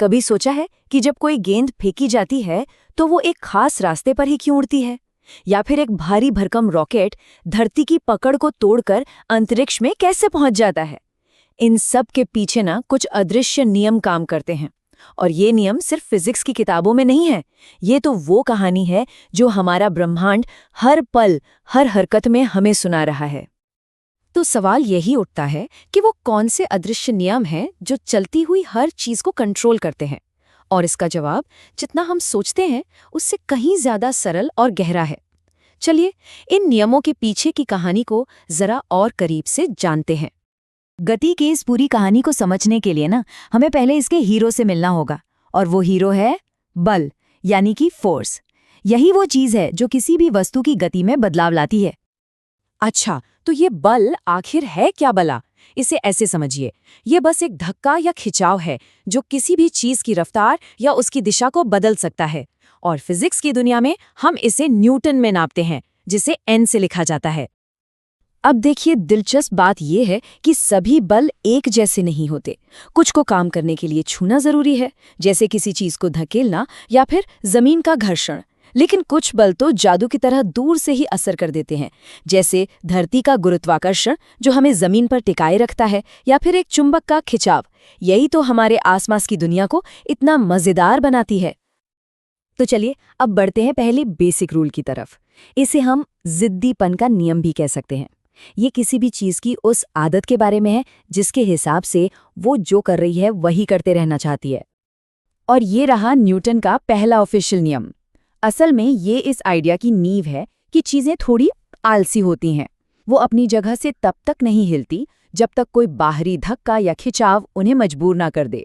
कभी सोचा है कि जब कोई गेंद फेंकी जाती है तो वो एक खास रास्ते पर ही क्यों उड़ती है? या फिर एक भारी भरकम रॉकेट धरती की पकड़ को तोड़कर अंतरिक्ष में कैसे पहुंच जाता है? इन सब के पीछे ना कुछ अदृश्य नियम काम करते हैं। और ये नियम सिर्फ फिजिक्स की किताबों में नहीं है। ये तो वो कहानी है जो हमारा ब्रह्मांड हर पल, हर हरकत में हमें सुना रहा है। तो सवाल यही उठता है कि वो कौन से अदृश्य नियम हैं जो चलती हुई हर चीज को कंट्रोल करते हैं। और इसका जवाब जितना हम सोचते हैं उससे कहीं ज्यादा सरल और गहरा है। चलिए इन नियमों के पीछे की कहानी को जरा और करीब से जानते हैं। गति की इस पूरी कहानी को समझने के लिए ना हमें पहले इसके हीरो से मिलना होगा। और वो हीरो है बल, यानी कि फोर्स। यही वो चीज है जो किसी भी वस्तु की गति में बदलाव लाती है। अच्छा, तो ये बल आखिर है क्या भला? इसे ऐसे समझिए, ये बस एक धक्का या खिंचाव है जो किसी भी चीज की रफ्तार या उसकी दिशा को बदल सकता है। और फिजिक्स की दुनिया में हम इसे न्यूटन में नापते हैं, जिसे N से लिखा जाता है। अब देखिए, दिलचस्प बात यह है कि सभी बल एक जैसे नहीं होते। कुछ को काम करने के लिए छूना जरूरी है, जैसे किसी चीज को धकेलना या फिर जमीन का घर्षण। लेकिन कुछ बल तो जादू की तरह दूर से ही असर कर देते हैं, जैसे धरती का गुरुत्वाकर्षण जो हमें जमीन पर टिकाए रखता है, या फिर एक चुंबक का खिंचाव। यही तो हमारे आसपास की दुनिया को इतना मजेदार बनाती है। तो चलिए अब बढ़ते हैं पहले बेसिक रूल की तरफ। इसे हम जिद्दीपन का नियम भी कह सकते हैं। ये किसी भी चीज की उस आदत के बारे में है जिसके हिसाब से वो जो कर रही है वही करते रहना चाहती है। और ये रहा न्यूटन का पहला ऑफिशियल नियम। असल में ये इस आइडिया की नींव है कि चीजें थोड़ी आलसी होती हैं। वो अपनी जगह से तब तक नहीं हिलती जब तक कोई बाहरी धक्का या खिंचाव उन्हें मजबूर ना कर दे।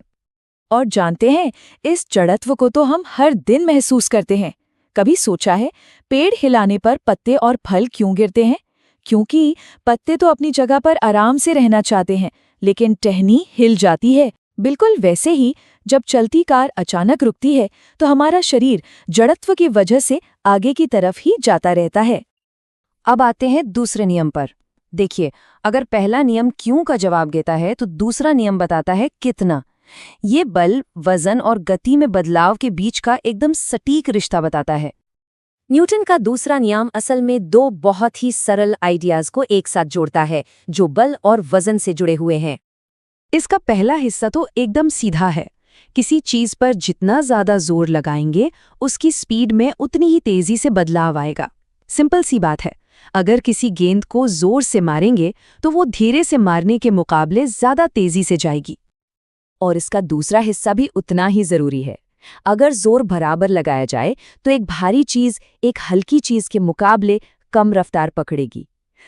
और जानते हैं, इस जड़त्व को तो हम हर दिन महसूस करते हैं। कभी सोचा है पेड़ हिलाने पर पत्ते और फल क्यों गिरते हैं? क्योंकि पत्ते तो अपनी जगह पर आराम से रहना चाहते हैं, लेकिन टहनी हिल जाती है। बिल्कुल वैसे ही जब चलती कार अचानक रुकती है तो हमारा शरीर जड़त्व की वजह से आगे की तरफ ही जाता रहता है। अब आते हैं दूसरे नियम पर। देखिए, अगर पहला नियम क्यों का जवाब देता है तो दूसरा नियम बताता है कितना। ये बल, वजन और गति में बदलाव के बीच का एकदम सटीक रिश्ता बताता है। न्यूटन का दूसरा नियम असल में दो बहुत ही सरल आइडियाज को एक साथ जोड़ता है जो बल और वजन से जुड़े हुए हैं। इसका पहला हिस्सा तो एकदम सीधा है। किसी चीज पर जितना ज्यादा जोर लगाएंगे उसकी स्पीड में उतनी ही तेजी से बदलाव आएगा। सिंपल सी बात है, अगर किसी गेंद को जोर से मारेंगे तो वो धीरे से मारने के मुकाबले ज्यादा तेजी से जाएगी। और इसका दूसरा हिस्सा भी उतना ही जरूरी है। अगर जोर बराबर लगाया जाए तो एक भारी चीज एक हल्की चीज के मुकाबले कम रफ्तार पकड़ेगी।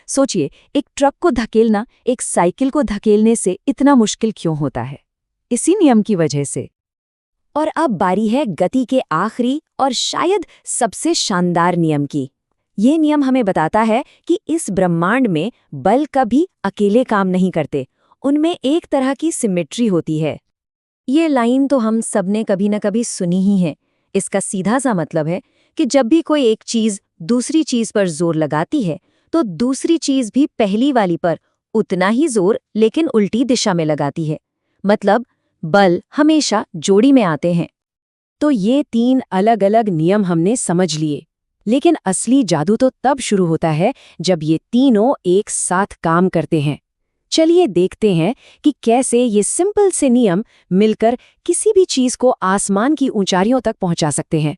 सोचिए, एक ट्रक को धकेलना एक साइकिल को धकेलने से इतना मुश्किल क्यों होता है? इसी नियम की वजह से। और अब बारी है गति के आखिरी और शायद सबसे शानदार नियम की। ये नियम हमें बताता है कि इस ब्रह्मांड में बल कभी अकेले काम नहीं करते, उनमें एक तरह की सिमेट्री होती है। ये लाइन तो हम सबने कभी न कभी सुनी ही है। इसका सीधा सा मतलब है कि जब भी कोई एक चीज दूसरी चीज पर जोर लगाती है तो दूसरी चीज भी पहली वाली पर उतना ही जोर लेकिन उल्टी दिशा में लगाती है। मतलब बल हमेशा जोड़ी में आते हैं। तो ये तीन अलग अलग नियम हमने समझ लिए, लेकिन असली जादू तो तब शुरू होता है जब ये तीनों एक साथ काम करते हैं। चलिए देखते हैं कि कैसे ये सिंपल से नियम मिलकर किसी भी चीज को आसमान की ऊंचाइयों तक पहुंचा सकते हैं।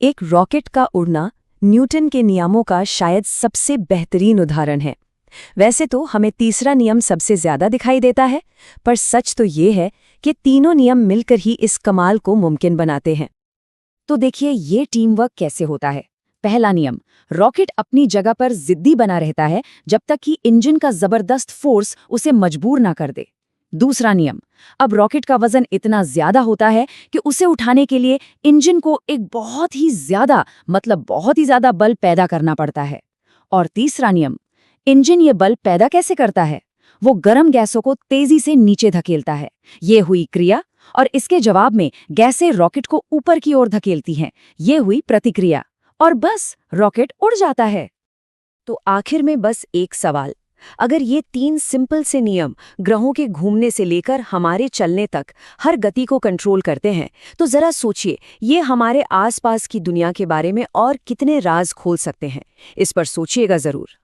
एक रॉकेट का उड़ना न्यूटन के नियमों का शायद सबसे बेहतरीन उदाहरण है। वैसे तो हमें तीसरा नियम सबसे ज्यादा दिखाई देता है, पर सच तो ये है कि तीनों नियम मिलकर ही इस कमाल को मुमकिन बनाते हैं। तो देखिए ये टीम वर्क कैसे होता है। पहला नियम, रॉकेट अपनी जगह पर जिद्दी बना रहता है जब तक कि इंजन का जबरदस्त फोर्स उसे मजबूर ना कर दे। दूसरा नियम, अब रॉकेट का वजन इतना ज्यादा होता है कि उसे उठाने के लिए इंजन को एक बहुत ही ज्यादा बल पैदा करना पड़ता है। और तीसरा नियम, इंजन ये बल पैदा कैसे करता है? वो गर्म गैसों को तेजी से नीचे धकेलता है। ये हुई क्रिया, और इसके जवाब में गैसें रॉकेट को ऊपर की ओर धकेलती हैं। ये हुई प्रतिक्रिया, और बस रॉकेट उड़ जाता है। तो आखिर में बस एक सवाल, अगर ये 3 सिंपल से नियम ग्रहों के घूमने से लेकर हमारे चलने तक हर गति को कंट्रोल करते हैं, तो जरा सोचिए ये हमारे आसपास की दुनिया के बारे में और कितने राज खोल सकते हैं। इस पर सोचिएगा जरूर।